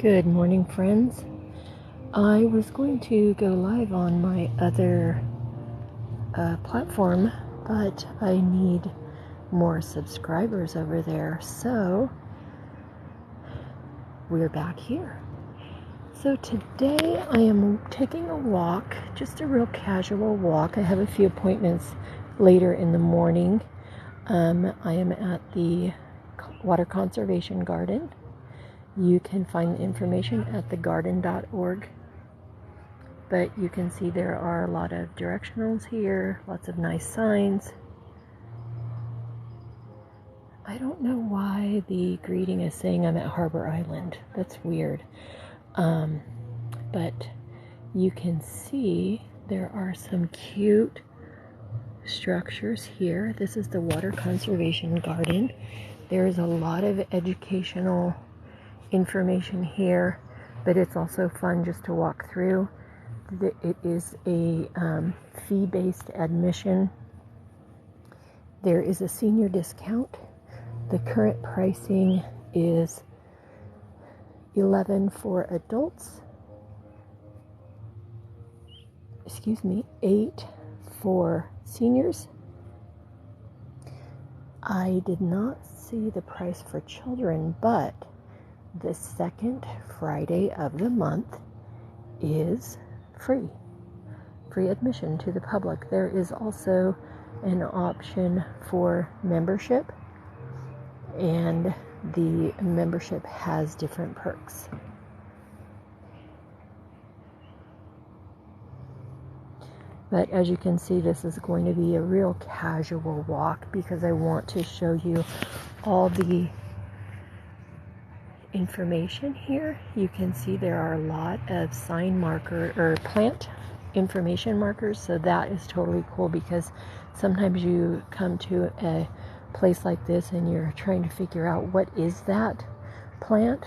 Good morning, friends. I was going to go live on my other platform, but I need more subscribers over there, so we're back here. So today I am taking a walk, just a real casual walk. I have a few appointments later in the morning. I am at the Water Conservation Garden. You can find the information at thegarden.org. But you can see there are a lot of directionals here, lots of nice signs. I don't know why the greeting is saying I'm at Harbor Island. That's weird. But you can see there are some cute structures here. This is the Water Conservation Garden. There is a lot of educational information here, but it's also fun just to walk through. It is a fee-based admission. There is a senior discount. The current pricing is $11 for adults. $8 for seniors. I did not see the price for children, but the second Friday of the month is free admission to the public. There is also an option for membership, and the membership has different perks. But as you can see, this is going to be a real casual walk because I want to show you all the information here. You can see there are a lot of sign marker or plant information markers, so that is totally cool because sometimes you come to a place like this and you're trying to figure out what is that plant.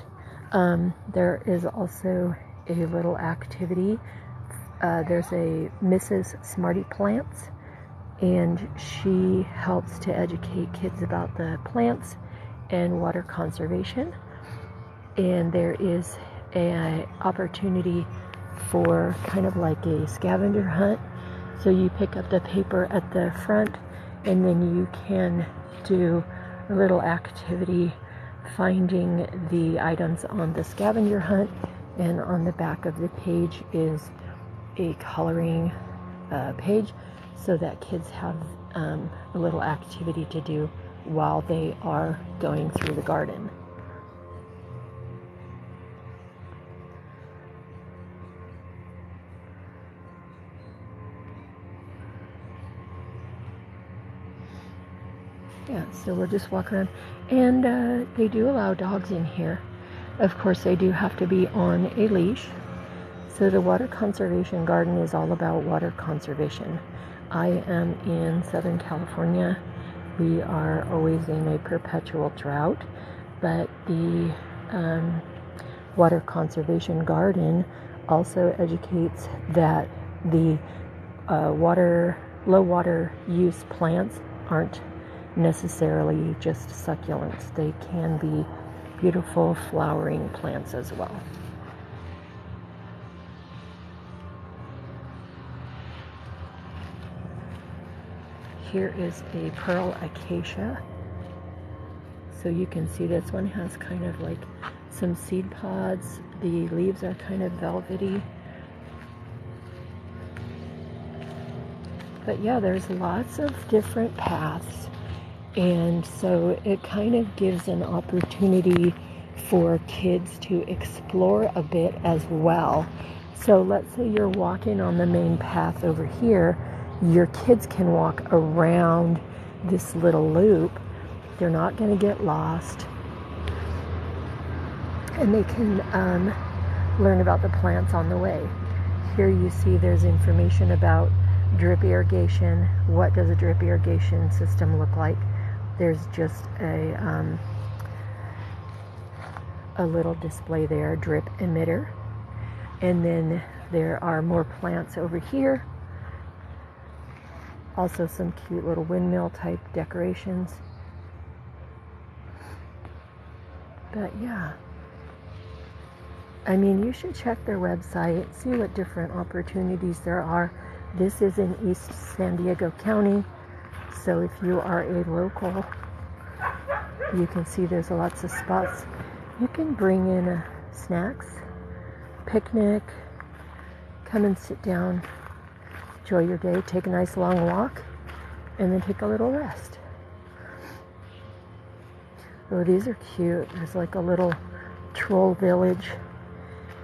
There is also a little activity. There's a Mrs. Smarty Plants, and she helps to educate kids about the plants and water conservation. And there is an opportunity for kind of like a scavenger hunt. So you pick up the paper at the front, and then you can do a little activity finding the items on the scavenger hunt. And on the back of the page is a coloring page so that kids have a little activity to do while they are going through the garden. Yeah, so we'll just walk around, and they do allow dogs in here. Of course, they do have to be on a leash. So the Water Conservation Garden is all about water conservation. I am in Southern California. We are always in a perpetual drought, but the Water Conservation Garden also educates that the low water use plants aren't necessarily just succulents. They can be beautiful flowering plants as well. Here is a pearl acacia. So you can see this one has kind of like some seed pods. The leaves are kind of velvety. But yeah, there's lots of different paths. And so it kind of gives an opportunity for kids to explore a bit as well. So let's say you're walking on the main path over here. Your kids can walk around this little loop. They're not going to get lost. And they can learn about the plants on the way. Here you see there's information about drip irrigation. What does a drip irrigation system look like? There's just a little display there, drip emitter. And then there are more plants over here. Also some cute little windmill type decorations. But yeah. I mean, you should check their website, see what different opportunities there are. This is in East San Diego County, so if you are a local, you can see there's lots of spots. You can bring in snacks, picnic, come and sit down, enjoy your day, take a nice long walk, and then take a little rest. Oh, these are cute. There's like a little troll village.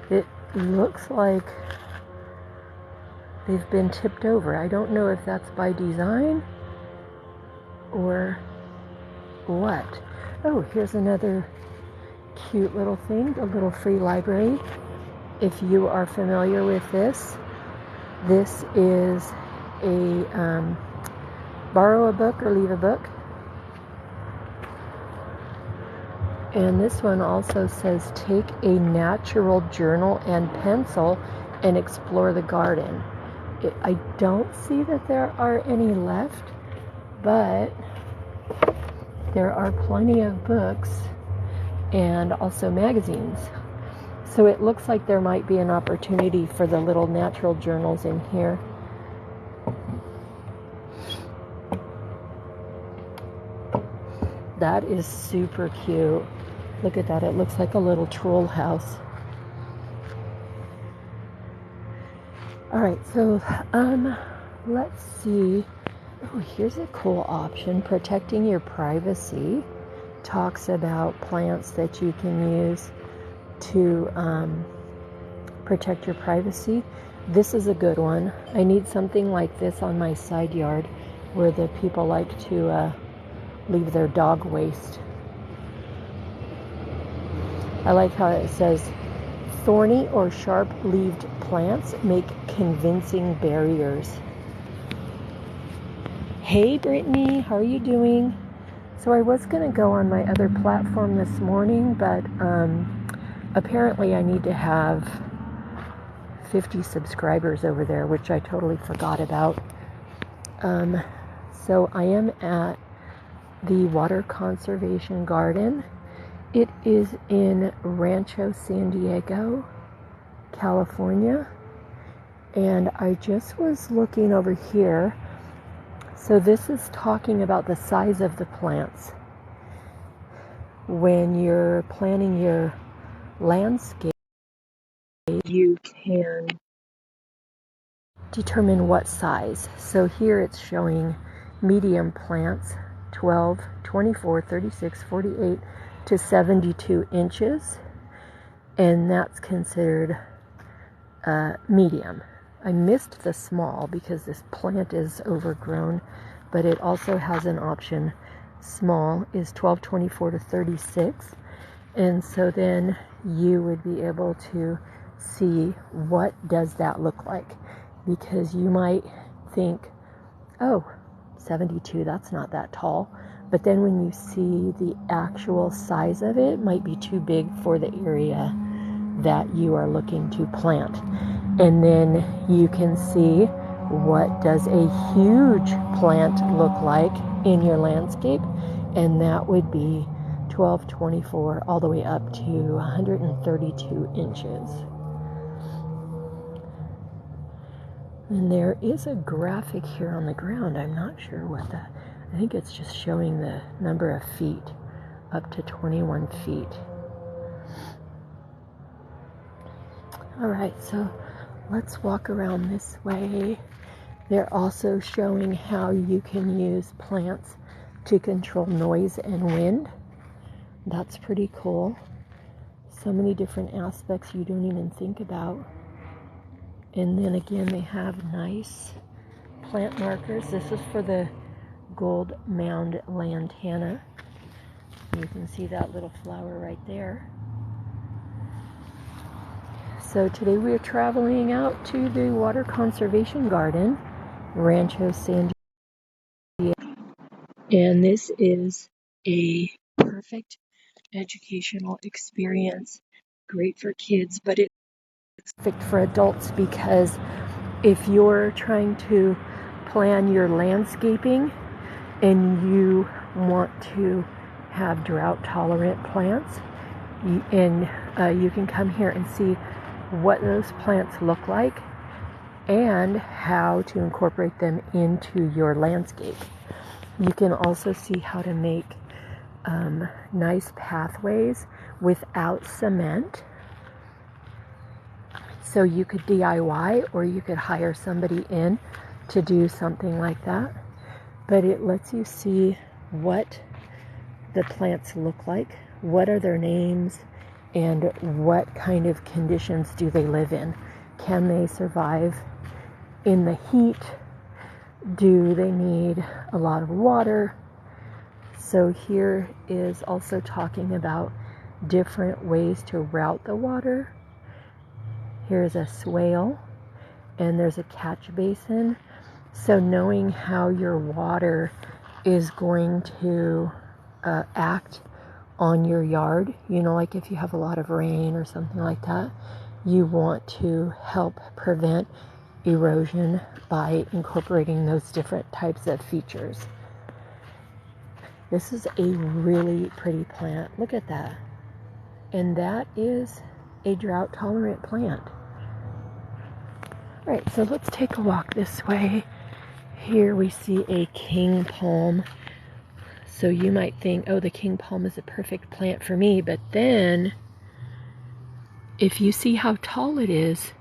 It looks like they've been tipped over. I don't know if that's by design or what. Oh, here's another cute little thing, a little free library. If you are familiar with this is a borrow a book or leave a book. And this one also says take a natural journal and pencil and explore the garden. I don't see that there are any left, but there are plenty of books and also magazines. So it looks like there might be an opportunity for the little natural journals in here. That is super cute. Look at that. It looks like a little troll house. All right, so let's see. Oh, here's a cool option. Protecting your privacy talks about plants that you can use to protect your privacy. This is a good one. I need something like this on my side yard where the people like to leave their dog waste. I like how it says, thorny or sharp-leaved plants make convincing barriers. Hey Brittany, how are you doing? So I was going to go on my other platform this morning, but apparently I need to have 50 subscribers over there, which I totally forgot about. So I am at the Water Conservation Garden. It is in Rancho San Diego, California. And I just was looking over here. So this is talking about the size of the plants. When you're planning your landscape, you can determine what size. So here it's showing medium plants, 12, 24, 36, 48 to 72 inches, and that's considered medium. I missed the small because this plant is overgrown, but it also has an option. Small is 12, 24 to 36, and so then you would be able to see what does that look like, because you might think, oh, 72, that's not that tall. But then when you see the actual size of it, might be too big for the area that you are looking to plant. And then you can see what does a huge plant look like in your landscape. And that would be 12, 24, all the way up to 132 inches. And there is a graphic here on the ground. I'm not sure what that, I think it's just showing the number of feet, up to 21 feet. All right, so let's walk around this way. They're also showing how you can use plants to control noise and wind. That's pretty cool. So many different aspects you don't even think about. And then again, they have nice plant markers. This is for the gold mound lantana. You can see that little flower right there. So today we are traveling out to the Water Conservation Garden, Rancho San Diego. And this is a perfect educational experience. Great for kids, but it's perfect for adults, because if you're trying to plan your landscaping and you want to have drought tolerant plants, And you can come here and see what those plants look like and how to incorporate them into your landscape. You can also see how to make nice pathways without cement. So you could DIY, or you could hire somebody in to do something like that. But it lets you see what the plants look like, what are their names, and what kind of conditions do they live in. Can they survive in the heat? Do they need a lot of water? So here is also talking about different ways to route the water. Here's a swale, and there's a catch basin. So knowing how your water is going to act on your yard, like if you have a lot of rain or something like that, you want to help prevent erosion by incorporating those different types of features. This is a really pretty plant. Look at that. And that is a drought tolerant plant. All right, so let's take a walk this way. Here we see a king palm. So you might think, oh, the king palm is a perfect plant for me. But then, if you see how tall it is,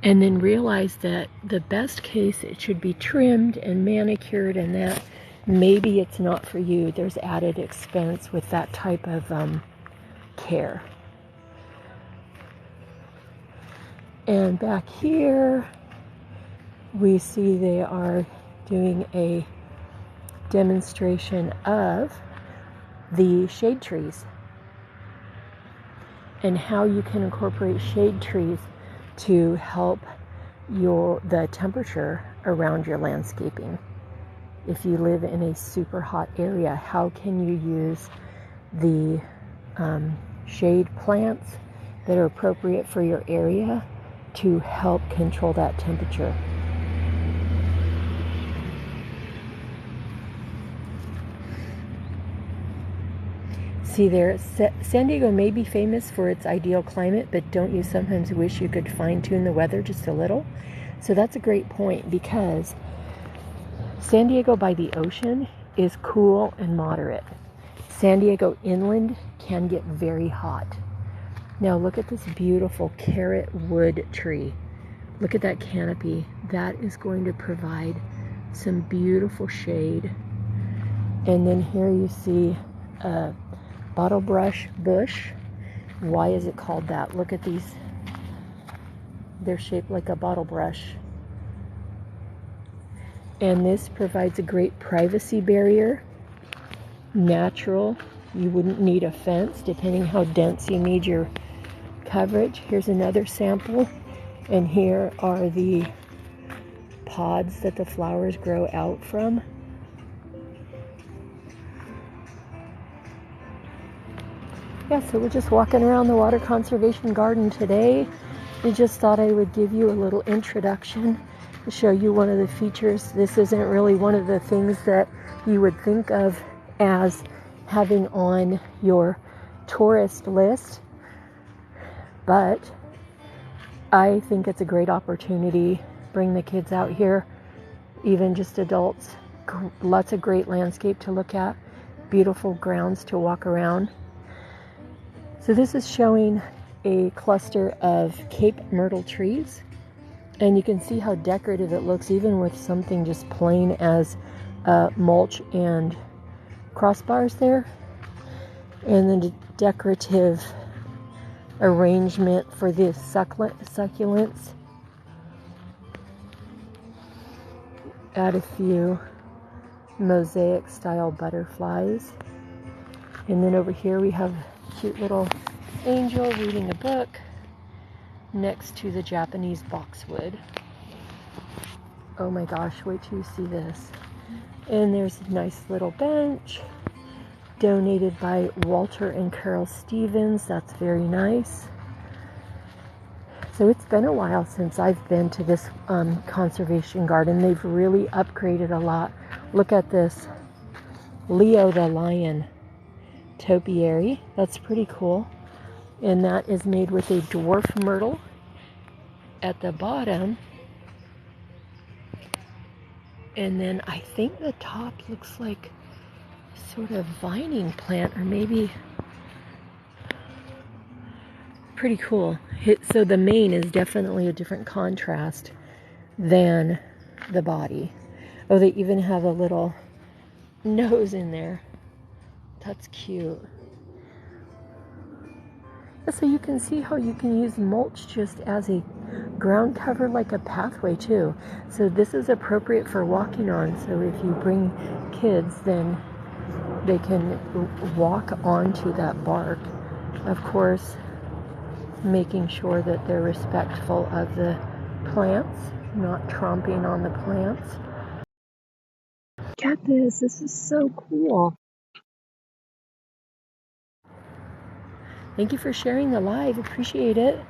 and then realize that the best case, it should be trimmed and manicured, and that maybe it's not for you. There's added expense with that type of care. And back here, we see they are doing a demonstration of the shade trees and how you can incorporate shade trees to help the temperature around your landscaping. If you live in a super hot area, how can you use the shade plants that are appropriate for your area to help control that temperature? See there, San Diego may be famous for its ideal climate, but don't you sometimes wish you could fine-tune the weather just a little? So that's a great point, because San Diego by the ocean is cool and moderate. San Diego inland can get very hot. Now look at this beautiful carrot wood tree. Look at that canopy. That is going to provide some beautiful shade. And then here you see a bottle brush bush. Why is it called that? Look at these. They're shaped like a bottle brush. And this provides a great privacy barrier. Natural. You wouldn't need a fence depending how dense you need your coverage. Here's another sample. And here are the pods that the flowers grow out from. Yeah, so we're just walking around the Water Conservation Garden today. We just thought I would give you a little introduction to show you one of the features. This isn't really one of the things that you would think of as having on your tourist list, but I think it's a great opportunity. Bring the kids out here, even just adults. Lots of great landscape to look at, beautiful grounds to walk around. So this is showing a cluster of Cape myrtle trees, and you can see how decorative it looks, even with something just plain as mulch and crossbars there. And then the decorative arrangement for the succulents. Add a few mosaic style butterflies. And then over here we have a cute little angel reading a book next to the Japanese boxwood. Oh my gosh, wait till you see this. And there's a nice little bench donated by Walter and Carol Stevens. That's very nice. So it's been a while since I've been to this conservation garden. They've really upgraded a lot. Look at this Leo the lion topiary. That's pretty cool. and that is made with a dwarf myrtle at the bottom. And then I think the top looks like sort of vining plant, or maybe pretty cool. So the mane is definitely a different contrast than the body. Oh, they even have a little nose in there. That's cute. So you can see how you can use mulch just as a ground cover, like a pathway too. So this is appropriate for walking on. So if you bring kids, then they can walk onto that bark. Of course, making sure that they're respectful of the plants, not tromping on the plants. Look at this. This is so cool. Thank you for sharing the live. Appreciate it.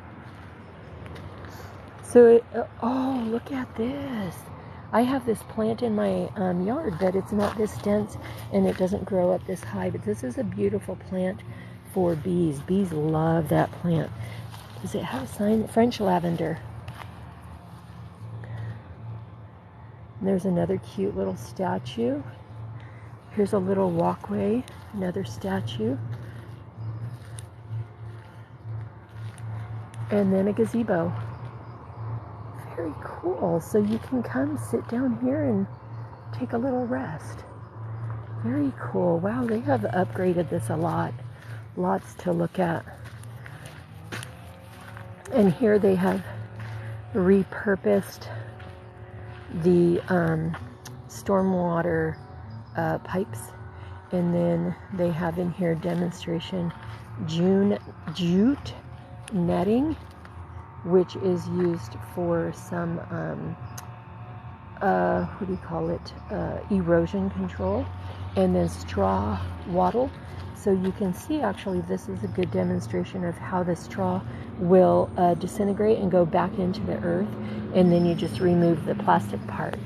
So, oh, look at this. I have this plant in my yard, but it's not this dense and it doesn't grow up this high. But this is a beautiful plant for bees. Bees love that plant. Does it have a sign? French lavender. And there's another cute little statue. Here's a little walkway, another statue. And then a gazebo. Very cool. So you can come sit down here and take a little rest. Very cool. Wow, they have upgraded this a lot. Lots to look at. And here they have repurposed the stormwater pipes. And then they have in here demonstration jute netting, which is used for some what do you call it, erosion control. And then straw wattle. So you can see, actually, this is a good demonstration of how the straw will disintegrate and go back into the earth, and then you just remove the plastic part.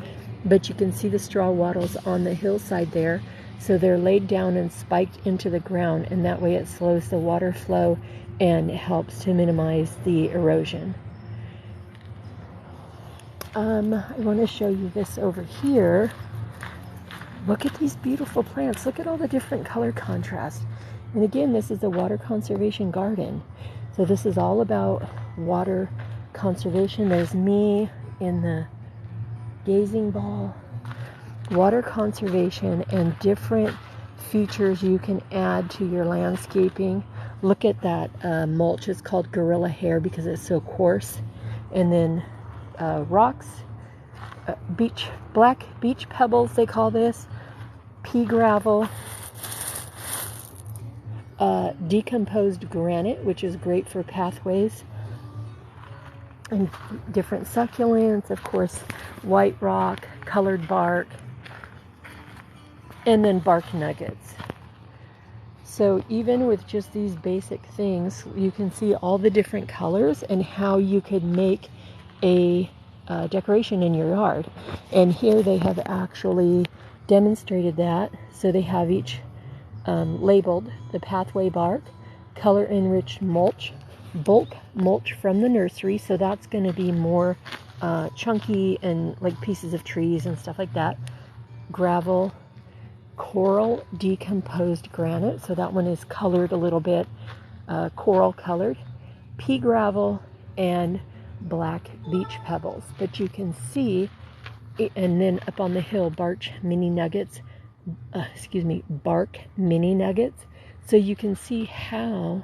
But you can see the straw wattles on the hillside there. So they're laid down and spiked into the ground, and that way it slows the water flow and helps to minimize the erosion. I want to show you this over here. Look at these beautiful plants. Look at all the different color contrast. And again, this is a water conservation garden. So this is all about water conservation. There's me in the gazing ball. Water conservation and different features you can add to your landscaping. Look at that mulch. It's called gorilla hair because it's so coarse. And then rocks, black beach pebbles, they call this, pea gravel, decomposed granite, which is great for pathways, and different succulents, of course, white rock, colored bark, and then bark nuggets. So even with just these basic things, you can see all the different colors and how you could make a decoration in your yard. And here they have actually demonstrated that. So they have each labeled the pathway bark, color enriched mulch, bulk mulch from the nursery. So that's going to be more chunky and like pieces of trees and stuff like that. Gravel, coral decomposed granite. So that one is colored a little bit, coral colored. Pea gravel and black beach pebbles. But you can see, and then up on the hill, bark mini nuggets. So you can see how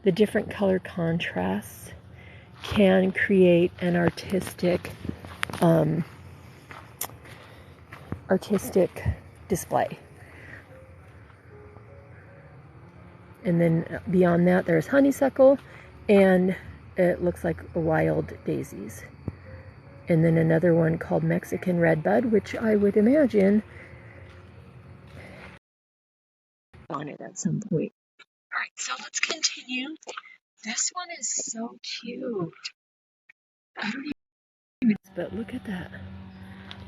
the different color contrasts can create an artistic display. And then beyond that, there's honeysuckle, and it looks like wild daisies. And then another one called Mexican redbud, which I would imagine on it at some point. All right, so let's continue. This one is so cute. I don't even, but look at that.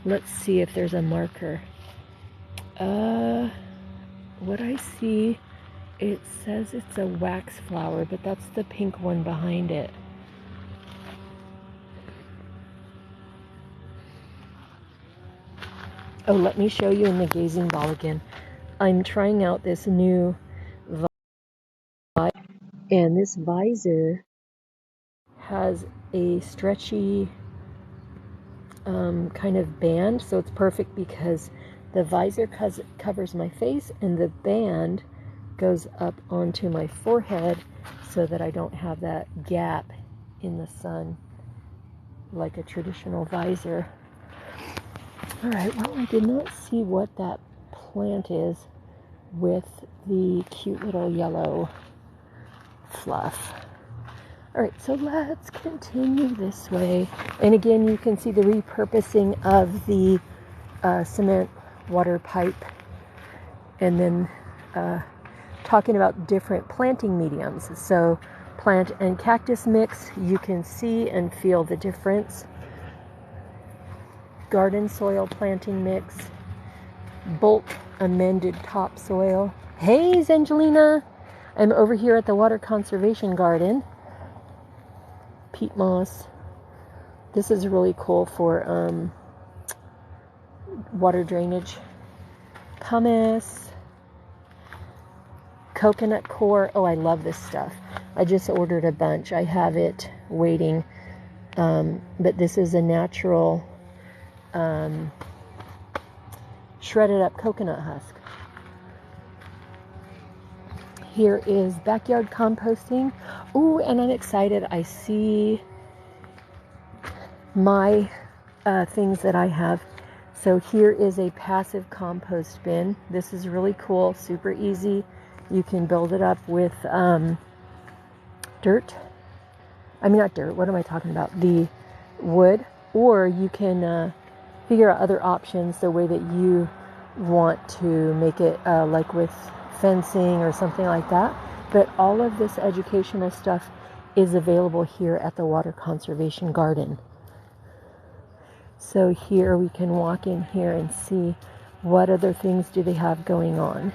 Let's see if there's a marker. What I see It says it's a wax flower, but that's the pink one behind it. Oh, let me show you in the gazing ball again. I'm trying out this new visor, and this visor has a stretchy kind of band, so it's perfect because the visor covers my face and the band goes up onto my forehead so that I don't have that gap in the sun like a traditional visor. All right, well, I did not see what that plant is with the cute little yellow fluff. All right, so let's continue this way. And again, you can see the repurposing of the cement water pipe, and then talking about different planting mediums. So plant and cactus mix, you can see and feel the difference. Garden soil planting mix, bulk amended topsoil. Hey, Angelina, I'm over here at the Water Conservation Garden. Peat moss. This is really cool for water drainage. Pumice, coconut coir. Oh, I love this stuff. I just ordered a bunch. I have it waiting. But this is a natural shredded up coconut husk. Here is backyard composting. Ooh, and I'm excited. I see my things that I have. So here is a passive compost bin. This is really cool, super easy. You can build it up with dirt. I mean, not dirt, what am I talking about? The wood. Or you can figure out other options the way that you want to make it, like with fencing or something like that. But all of this educational stuff is available here at the Water Conservation Garden. So here we can walk in here and see what other things do they have going on.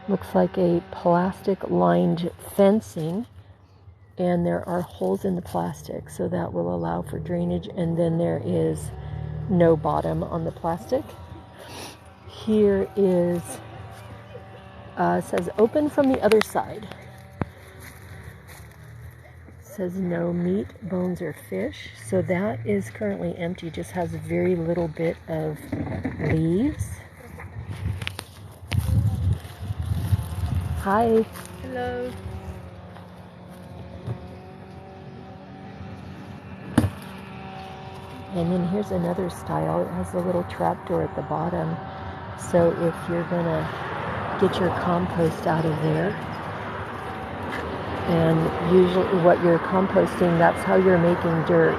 Looks like a plastic lined fencing, and there are holes in the plastic, so that will allow for drainage, and then there is no bottom on the plastic. Here is says open from the other side. Says no meat, bones, or fish. So that is currently empty, just has a very little bit of leaves. Hi. Hello. And then here's another style. It has a little trapdoor at the bottom. So if you're gonna get your compost out of there, and usually what you're composting, that's how you're making dirt.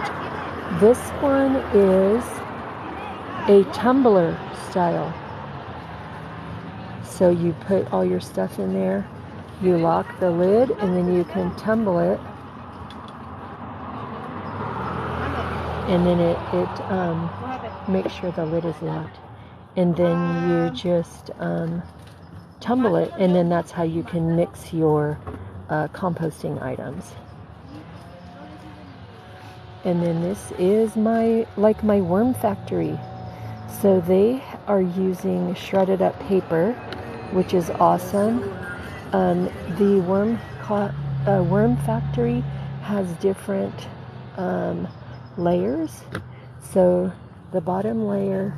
This one is a tumbler style. So you put all your stuff in there, you lock the lid, and then you can tumble it. And then it makes sure the lid is locked. And then you just tumble it, and then that's how you can mix your composting items. And then this is my worm factory. So they are using shredded up paper, which is awesome. The worm factory has different layers. So the bottom layer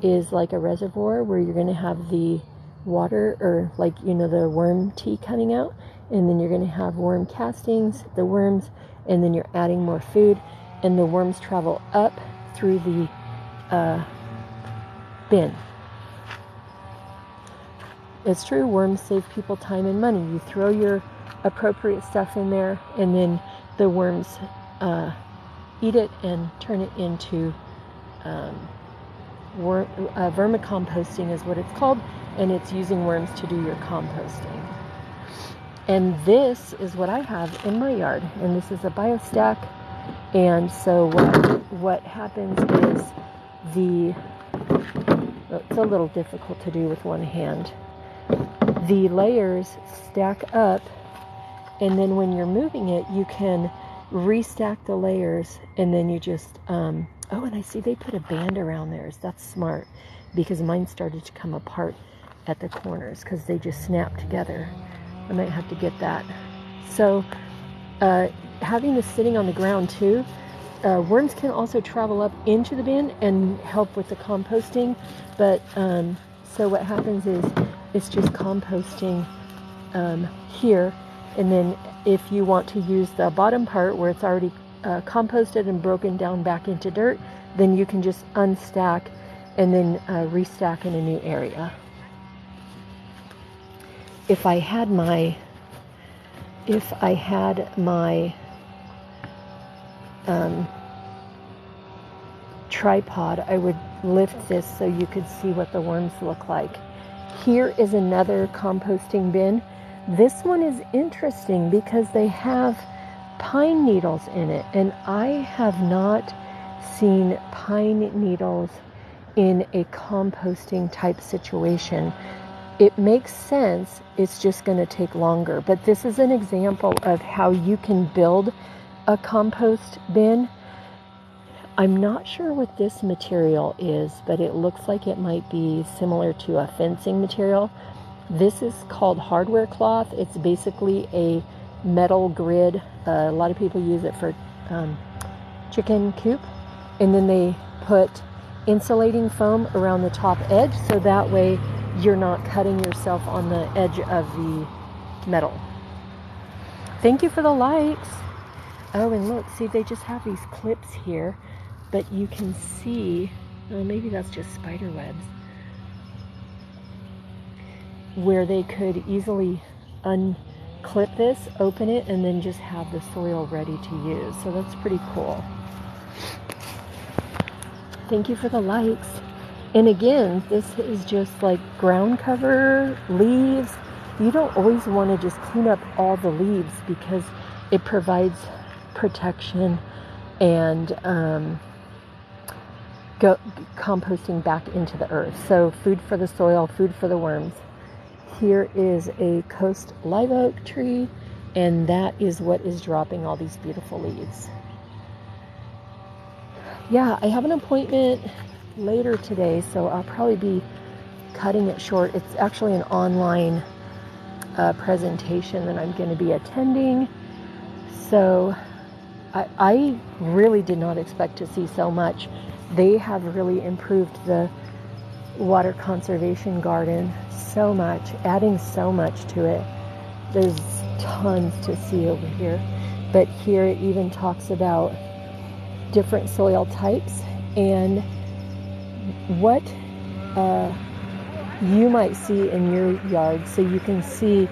is like a reservoir where you're going to have the water, or like, you know, the worm tea coming out, and then you're going to have worm castings, the worms, and then you're adding more food, and the worms travel up through the bin. It's true, worms save people time and money. You throw your appropriate stuff in there, and then the worms eat it and turn it into vermicomposting is what it's called, and it's using worms to do your composting. And this is what I have in my yard, and this is a biostack. And so what happens is It's a little difficult to do with one hand. The layers stack up, and then when you're moving it, you can restack the layers, and then you just, oh, and I see they put a band around theirs. That's smart, because mine started to come apart at the corners because they just snapped together. I might have to get that. So having this sitting on the ground too, worms can also travel up into the bin and help with the composting. But so what happens is it's just composting here, and then if you want to use the bottom part where it's already composted and broken down back into dirt, then you can just unstack and then restack in a new area. If I had my tripod, I would lift this so you could see what the worms look like. Here is another composting bin. This one is interesting because they have pine needles in it, and I have not seen pine needles in a composting type situation. It makes sense, it's just going to take longer, but this is an example of how you can build a compost bin. I'm not sure what this material is, but it looks like it might be similar to a fencing material. This is called hardware cloth. It's basically a metal grid. A lot of people use it for chicken coop, and then they put insulating foam around the top edge, so that way you're not cutting yourself on the edge of the metal. Thank you for the likes. Oh, and look, see, they just have these clips here, but you can see, oh, maybe that's just spider webs, where they could easily unclip this, open it, and then just have the soil ready to use. So that's pretty cool. Thank you for the likes. And again, this is just like ground cover, leaves. You don't always want to just clean up all the leaves because it provides protection and composting back into the earth. So food for the soil, food for the worms. Here is a coast live oak tree, and that is what is dropping all these beautiful leaves. Yeah, I have an appointment later today, so I'll probably be cutting it short. It's actually an online presentation that I'm going to be attending. So I really did not expect to see so much. They have really improved the water conservation garden so much, adding so much to it. There's tons to see over here. But here it even talks about different soil types and what you might see in your yard. So you can see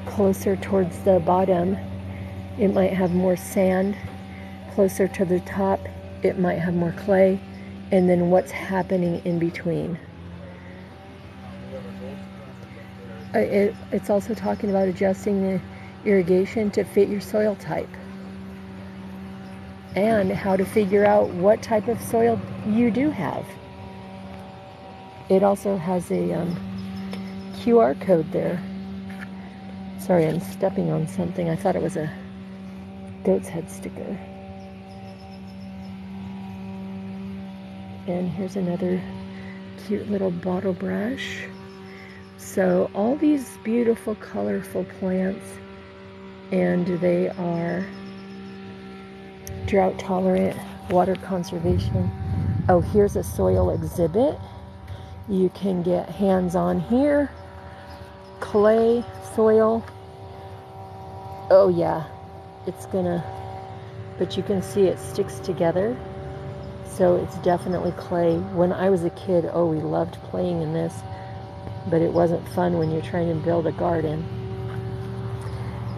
closer towards the bottom, it might have more sand. Closer to the top, it might have more clay. And then what's happening in between. It's also talking about adjusting the irrigation to fit your soil type, and how to figure out what type of soil you do have. It also has a QR code there. Sorry, I'm stepping on something. I thought it was a goat's head sticker. And here's another cute little bottle brush. So all these beautiful, colorful plants, and they are drought tolerant, water conservation. Oh, here's a soil exhibit. You can get hands on here. Clay, soil. Oh yeah, it's gonna, but you can see it sticks together. So it's definitely clay. When I was a kid, oh, we loved playing in this, but it wasn't fun when you're trying to build a garden.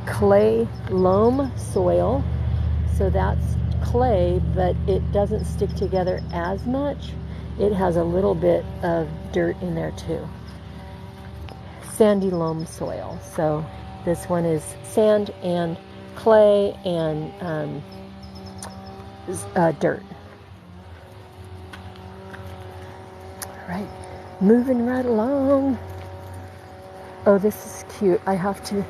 Clay loam soil. So that's clay, but it doesn't stick together as much. It has a little bit of dirt in there too. Sandy loam soil. So this one is sand and clay and dirt. All right. Moving right along. Oh, this is cute. I have to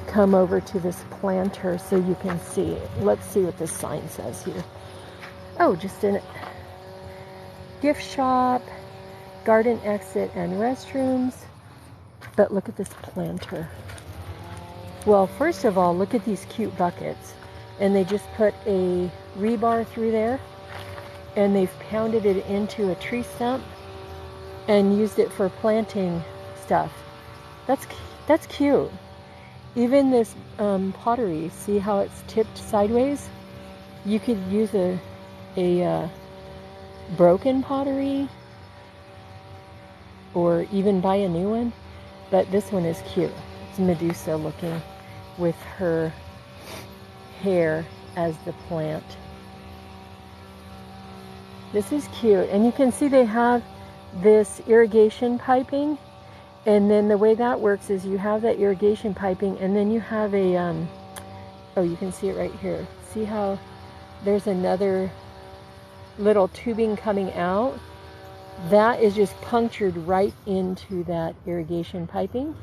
come over to this planter so you can see it. Let's see what this sign says here. Oh, just in it. Gift shop, garden exit and restrooms. But look at this planter. Well, first of all, look at these cute buckets. And they just put a rebar through there. And they've pounded it into a tree stump and used it for planting stuff. That's cute. Even this pottery, see how it's tipped sideways? You could use a broken pottery or even buy a new one. But this one is cute. It's Medusa looking with her hair as the plant. This is cute. And you can see they have this irrigation piping. And then the way that works is you have that irrigation piping and then you have a, oh, you can see it right here. See how there's another little tubing coming out? That is just punctured right into that irrigation piping.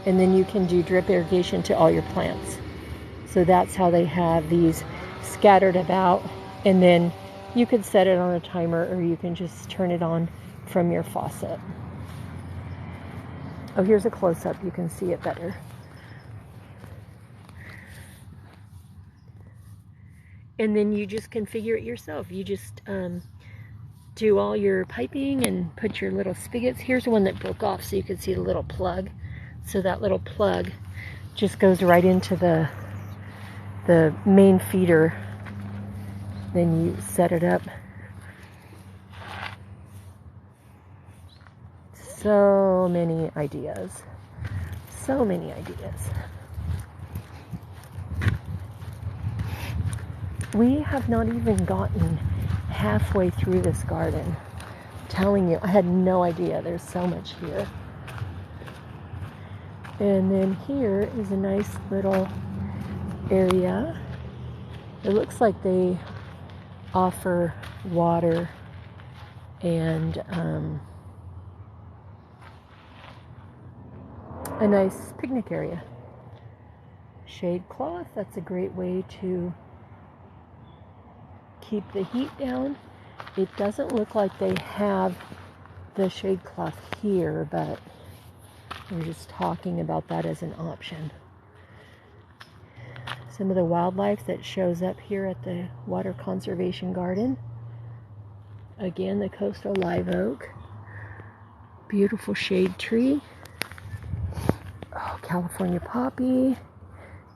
And then you can do drip irrigation to all your plants. So that's how they have these scattered about. And then you could set it on a timer or you can just turn it on from your faucet. Oh, here's a close-up. You can see it better. And then you just configure it yourself. You just do all your piping and put your little spigots. Here's one that broke off so you can see the little plug. So that little plug just goes right into the main feeder. Then you set it up. So many ideas. So many ideas. We have not even gotten halfway through this garden. I'm telling you, I had no idea there's so much here. And then here is a nice little area. It looks like they offer water and a nice picnic area. Shade cloth, that's a great way to keep the heat down. It doesn't look like they have the shade cloth here, but we're just talking about that as an option. Some of the wildlife that shows up here at the Water Conservation Garden. Again, the coastal live oak. Beautiful shade tree. Oh, California poppy.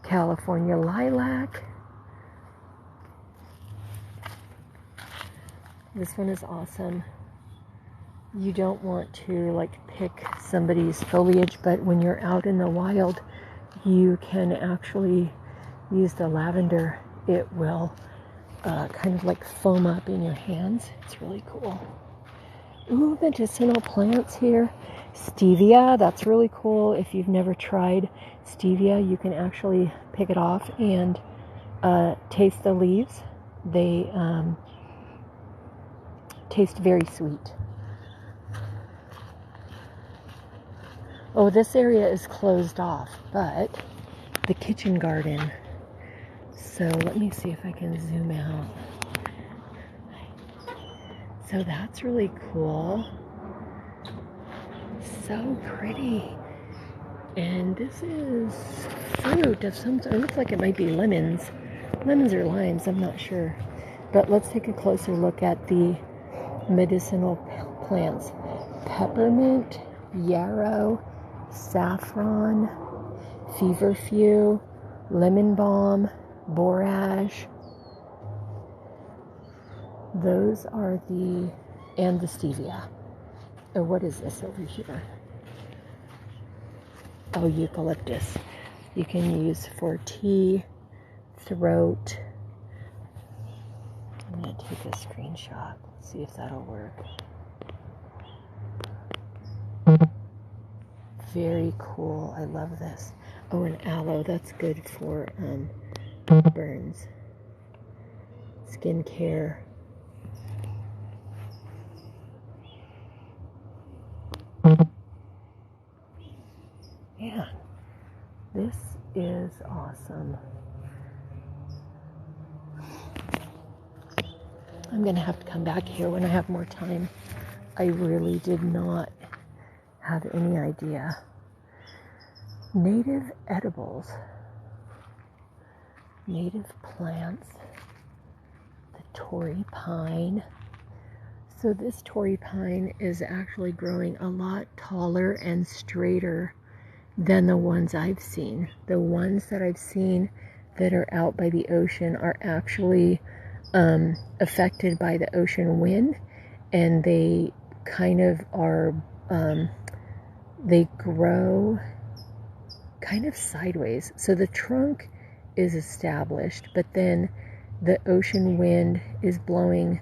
California lilac. This one is awesome. You don't want to like pick somebody's foliage, but when you're out in the wild, you can actually use the lavender. It will kind of like foam up in your hands. It's really cool. Ooh, medicinal plants here. Stevia, that's really cool. If you've never tried stevia, you can actually pick it off and taste the leaves. They taste very sweet. Oh, this area is closed off, but the kitchen garden. So let me see if I can zoom out. So that's really cool. So pretty. And this is fruit of some sort. It looks like it might be lemons. Lemons or limes, I'm not sure. But let's take a closer look at the medicinal plants. Peppermint, yarrow, saffron, feverfew, lemon balm, borage. Those are and the stevia. Oh, what is this over here? Oh, eucalyptus. You can use for tea, throat. I'm going to take a screenshot, see if that'll work. Very cool. I love this. Oh, and aloe. That's good for burns. Skincare. is awesome. I'm going to have to come back here when I have more time. I really did not have any idea. Native edibles. Native plants. The Torrey pine. So this Torrey pine is actually growing a lot taller and straighter than the ones I've seen. The ones that I've seen that are out by the ocean are actually affected by the ocean wind, and they kind of are, they grow kind of sideways. So the trunk is established, but then the ocean wind is blowing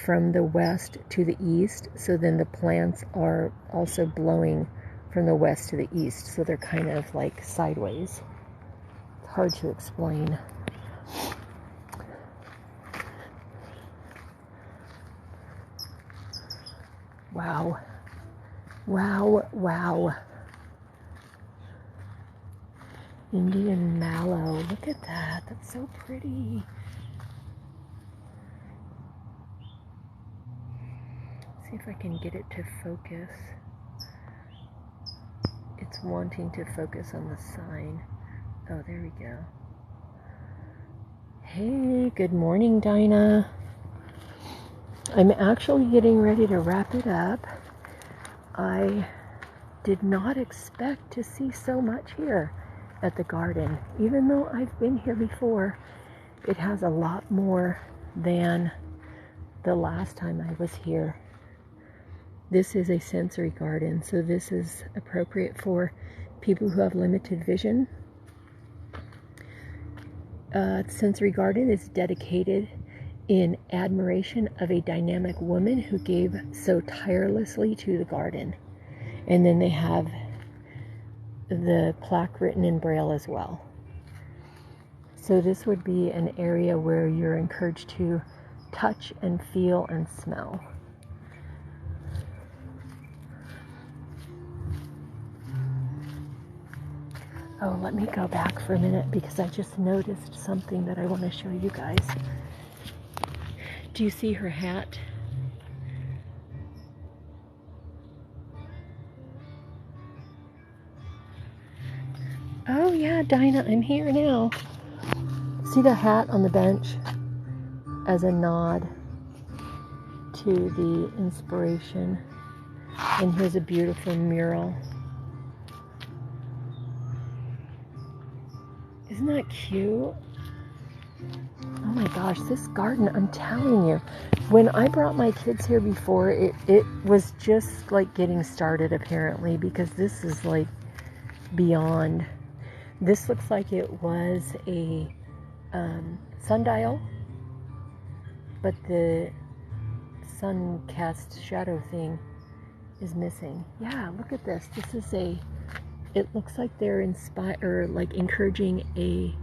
from the west to the east, so then the plants are also blowing from the west to the east, so they're kind of like sideways. It's hard to explain. Wow. Wow, wow. Indian mallow. Look at that. That's so pretty. See if I can get it to focus. It's wanting to focus on the sign. Oh, there we go. Hey, good morning, Dinah. I'm actually getting ready to wrap it up. I did not expect to see so much here at the garden. Even though I've been here before, it has a lot more than the last time I was here. This is a sensory garden, so this is appropriate for people who have limited vision. Sensory garden is dedicated in admiration of a dynamic woman who gave so tirelessly to the garden. And then they have the plaque written in Braille as well. So this would be an area where you're encouraged to touch and feel and smell. Oh, let me go back for a minute because I just noticed something that I want to show you guys. Do you see her hat? Oh yeah, Dinah, I'm here now. See the hat on the bench as a nod to the inspiration. And here's a beautiful mural. Isn't that cute? Oh my gosh, this garden, I'm telling you, when I brought my kids here before, it was just like getting started apparently, because this is like beyond. This looks like it was a sundial, but the sun cast shadow thing is missing. Yeah, look at this. This is it looks like they're like encouraging a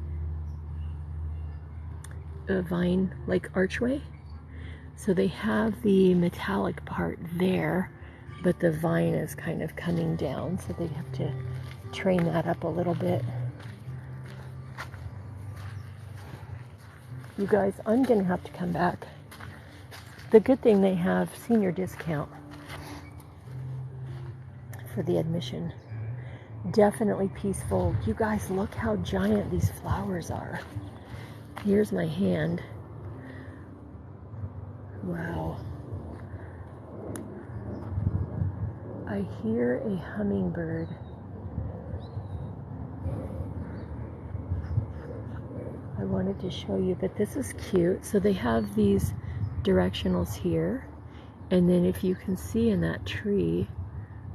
vine like archway. So they have the metallic part there, but the vine is kind of coming down, so they have to train that up a little bit. You guys, I'm gonna have to come back. The good thing, they have senior discount for the admission. Definitely peaceful. You guys, look how giant these flowers are. Here's my hand. Wow. I hear a hummingbird. I wanted to show you, but this is cute. So they have these directionals here, and then if you can see in that tree,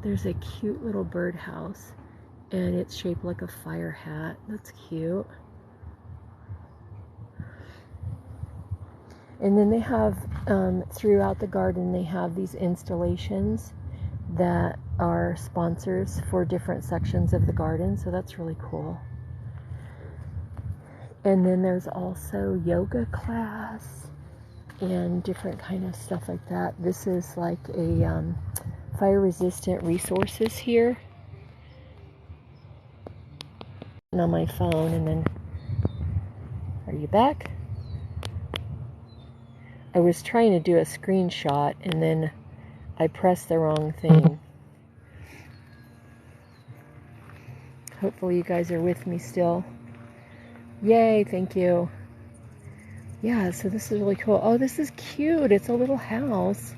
there's a cute little birdhouse, and it's shaped like a fire hat. That's cute. And then they have, throughout the garden, they have these installations that are sponsors for different sections of the garden, so that's really cool. And then there's also yoga class and different kind of stuff like that. This is like a fire resistant resources here. on my phone, and then, are you back? I was trying to do a screenshot and then I pressed the wrong thing. Hopefully you guys are with me still. Yay, thank you. Yeah, so this is really cool. Oh, this is cute. It's a little house.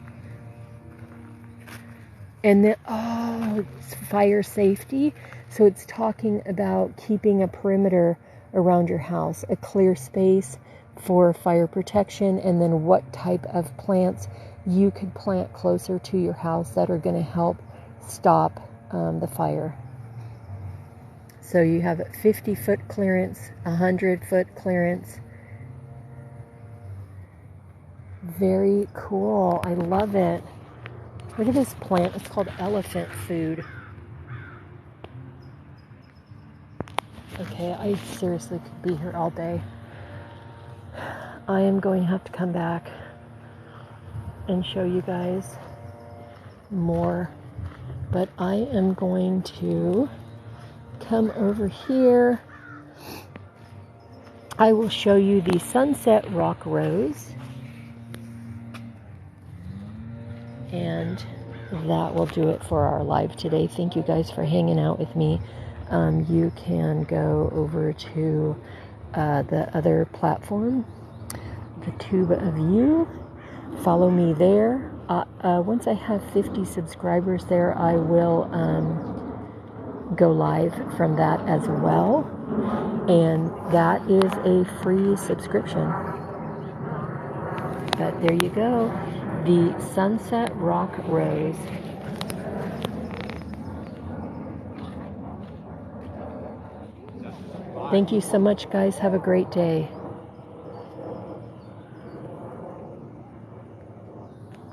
And then, oh, it's fire safety. So it's talking about keeping a perimeter around your house, a clear space for fire protection, and then what type of plants you could plant closer to your house that are going to help stop the fire. So you have a 50-foot clearance, 100-foot clearance. Very cool. I love it. Look at this plant. It's called elephant food. Okay, I seriously could be here all day. I am going to have to come back and show you guys more. But I am going to come over here. I will show you the sunset rock rose. And that will do it for our live today. Thank you guys for hanging out with me. You can go over to the other platform, the Tube of You. Follow me there. Once I have 50 subscribers there, I will go live from that as well. And that is a free subscription. But there you go. The Sunset Rock Rose. Thank you so much, guys. Have a great day.